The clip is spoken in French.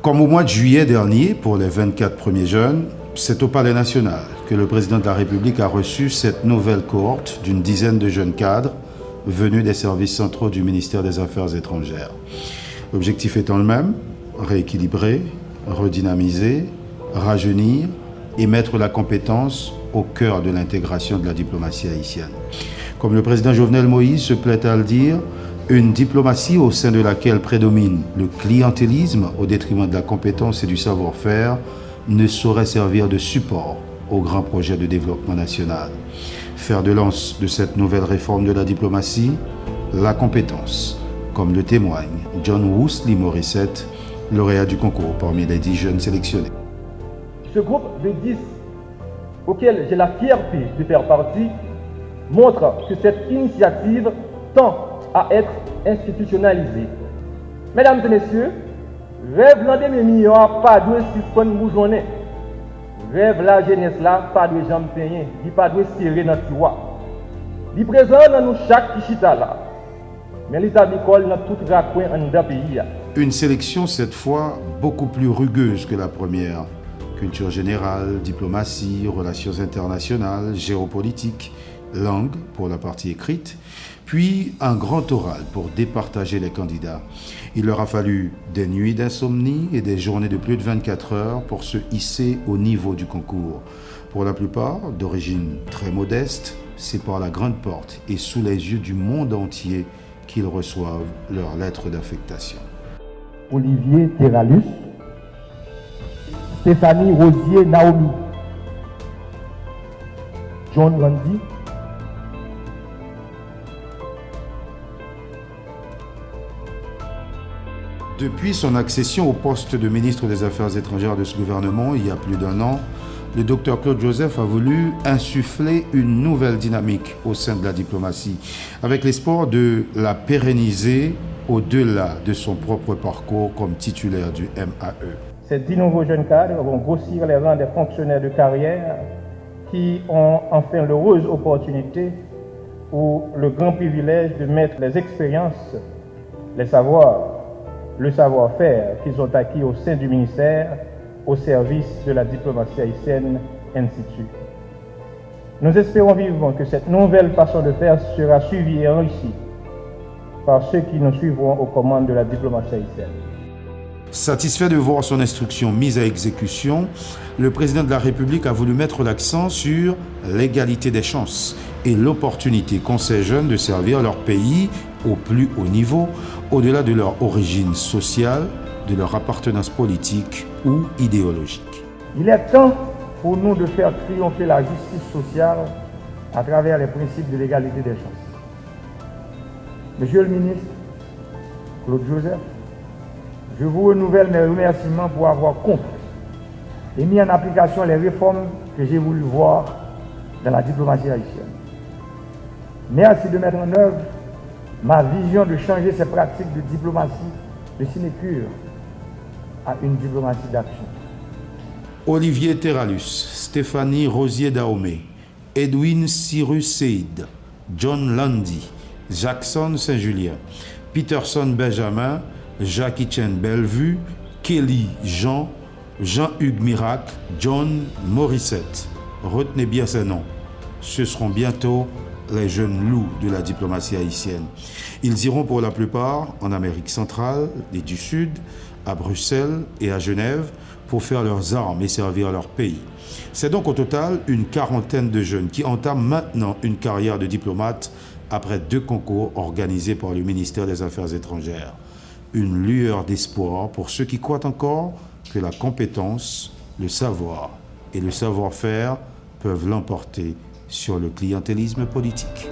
Comme au mois de juillet dernier, pour les 24 premiers jeunes, c'est au Palais national que le président de la République a reçu cette nouvelle cohorte d'une dizaine de jeunes cadres venus des services centraux du ministère des Affaires étrangères. L'objectif étant le même, rééquilibrer, redynamiser, rajeunir et mettre la compétence au cœur de l'intégration de la diplomatie haïtienne. Comme le président Jovenel Moïse se plaît à le dire, une diplomatie au sein de laquelle prédomine le clientélisme au détriment de la compétence et du savoir-faire ne saurait servir de support au grand projet de développement national. Fer de lance de cette nouvelle réforme de la diplomatie, la compétence, comme le témoigne John Woosley Morissette, lauréat du concours parmi les 10 jeunes sélectionnés. Ce groupe de 10 auquel j'ai la fierté de faire partie montre que cette initiative tend à être institutionnalisée. Mesdames et messieurs, rêve l'endémie pas de suspendre nous journée. Rêve la jeunesse là, pas de jambes peignées, il pas de serrer dans tiroir. Il présent dans nous chaque kichita là. Mais l'état d'école dans tout raccoin en d'un pays. Une sélection cette fois beaucoup plus rugueuse que la première. Culture générale, diplomatie, relations internationales, géopolitique, langue pour la partie écrite, puis un grand oral pour départager les candidats. Il leur a fallu des nuits d'insomnie et des journées de plus de 24 heures pour se hisser au niveau du concours. Pour la plupart, d'origine très modeste, c'est par la grande porte et sous les yeux du monde entier qu'ils reçoivent leurs lettres d'affectation. Olivier Terralus, Stéphanie Rosier Naomi, John Randy, Depuis son accession au poste de ministre des Affaires étrangères de ce gouvernement, il y a plus d'un an, le docteur Claude Joseph a voulu insuffler une nouvelle dynamique au sein de la diplomatie, avec l'espoir de la pérenniser au-delà de son propre parcours comme titulaire du MAE. Ces 10 nouveaux jeunes cadres vont grossir les rangs des fonctionnaires de carrière qui ont enfin l'heureuse opportunité ou le grand privilège de mettre les expériences, les savoirs, le savoir-faire qu'ils ont acquis au sein du ministère au service de la diplomatie haïtienne, ainsi de suite. Nous espérons vivement que cette nouvelle façon de faire sera suivie et enrichie par ceux qui nous suivront aux commandes de la diplomatie haïtienne. Satisfait de voir son instruction mise à exécution, le président de la République a voulu mettre l'accent sur l'égalité des chances et l'opportunité qu'ont ces jeunes de servir leur pays au plus haut niveau, au-delà de leur origine sociale, de leur appartenance politique ou idéologique. Il est temps pour nous de faire triompher la justice sociale à travers les principes de l'égalité des chances. Monsieur le ministre Claude Joseph, je vous renouvelle mes remerciements pour avoir compris et mis en application les réformes que j'ai voulu voir dans la diplomatie haïtienne. Merci de mettre en œuvre ma vision de changer ces pratiques de diplomatie de sinécure à une diplomatie d'action. Olivier Terralus, Stéphanie Rosier Dahomey, Edwin Cyrus Seyd, John Landy, Jackson Saint-Julien, Peterson Benjamin, Jackie Chen Bellevue, Kelly Jean, Jean-Hugues Miracle, John Morissette. Retenez bien ces noms. Ce seront bientôt les jeunes loups de la diplomatie haïtienne. Ils iront pour la plupart en Amérique centrale et du Sud, à Bruxelles et à Genève pour faire leurs armes et servir leur pays. C'est donc au total une quarantaine de jeunes qui entament maintenant une carrière de diplomate après 2 concours organisés par le ministère des Affaires étrangères. Une lueur d'espoir pour ceux qui croient encore que la compétence, le savoir et le savoir-faire peuvent l'emporter sur le clientélisme politique.